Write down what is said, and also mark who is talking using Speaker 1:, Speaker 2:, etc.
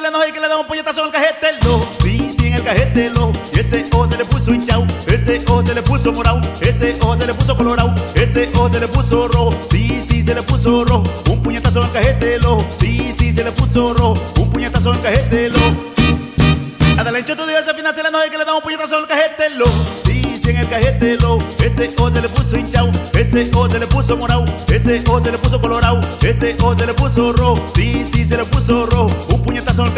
Speaker 1: le enoja y que le da un puñetazo en el cajete del ojo. Sí, sí, en el cajete del ojo. Y ese ojo se le puso hinchado, ese ojo se le puso morado, ese ojo se le puso colorado, ese ojo se le puso rojo. Sí, sí, se le puso rojo. Un puñetazo en el cajete del ojo. Sí, sí, se le puso rojo. Un puñetazo en el cajete del ojo. Adela encho tu Dios, al final se le enoja y que le da un puñetazo en el cajete del ojo. Sí, sí, en el cajete del ojo. Ese ojo se le puso hinchado, ese ojo se le puso morado, ese ojo se le puso colorado, ese ojo se le puso rojo. Sí, sí, se le puso rojo. Un puñetazo en el